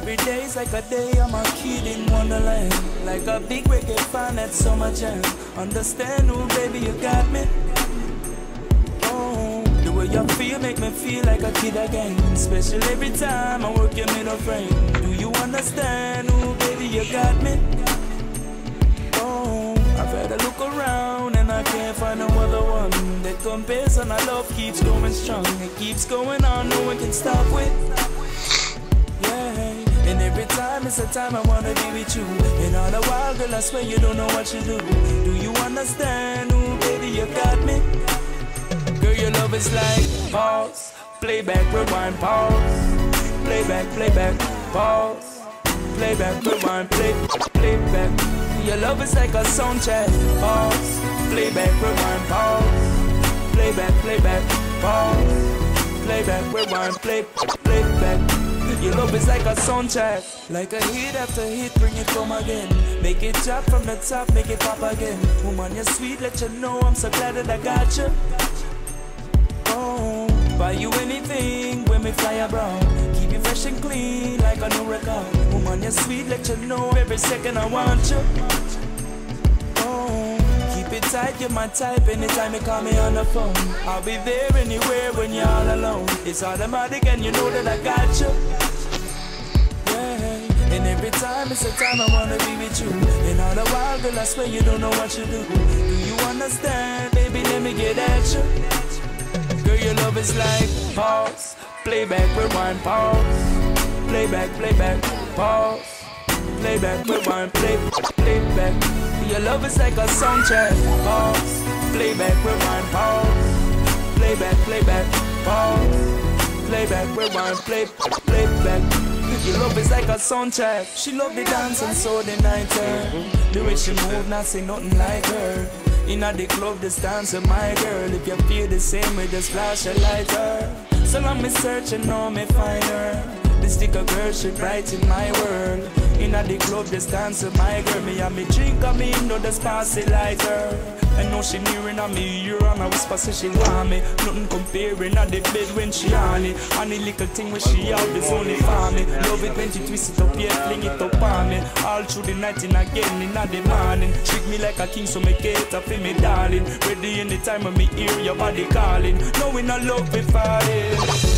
every day's like a day I'm a kid in Wonderland. Like a big reggae fan at Summer Jam. Understand, oh baby, you got me. Oh, the way you feel make me feel like a kid again. Special every time I work your middle frame. Do you understand, oh baby, you got me. Oh, I've had a look around and I can't find no other one that compares, and our love keeps going strong. It keeps going on, no one can stop with. Yeah, and every time it's a time I wanna be with you. And all the while, girl, I swear you don't know what you do. Do you understand? Ooh, baby, you got me. Girl, your love is like pause, playback, rewind, pause, playback, pause, playback, rewind, playback. Your love is like a soundtrack. Pause, playback, rewind, pause, playback, pause, playback, rewind, playback. Your love is like a soundtrack. Like a hit after hit, bring it home again. Make it drop from the top, make it pop again. Woman, you're sweet, let you know I'm so glad that I got you. Oh, buy you anything when we fly abroad. Keep you fresh and clean like a new record. Woman, you're sweet, let you know every second I want you. Oh, keep it tight, you're my type. Anytime you call me on the phone, I'll be there anywhere when you're all alone. It's automatic and you know that I got you. Yeah, and every time it's a time I wanna be with you. And all the while, girl, I swear you don't know what you do. Do you understand, baby? Let me get at you. Girl, your love is like pause, playback, rewind, pause, playback, pause, playback, rewind, playback. Your love is like a soundtrack. Pause, playback, rewind, pause, playback, pause, playback, rewind, playback. Your love is like a soundtrack. She love the dance and so the night her. The way she move, not say nothing like her. Inna the club, just dance with my girl. If you feel the same way, just flash a lighter. So long me search and know me find her. The sticker girl, she bright in my world. Inna the club, just dance with my girl. Me and me drink and me know just pass it lighter. I know she nearing on me ear and I whisper say she want me. Nothing comparing at the bed when she on it. And the little thing when she out is only for me. Love it when she twist it up, yeah, fling it up on me. All through the night and again in the morning. Treat me like a king so me get up in me darling. Ready anytime when me hear your body calling. Knowing I love me falling.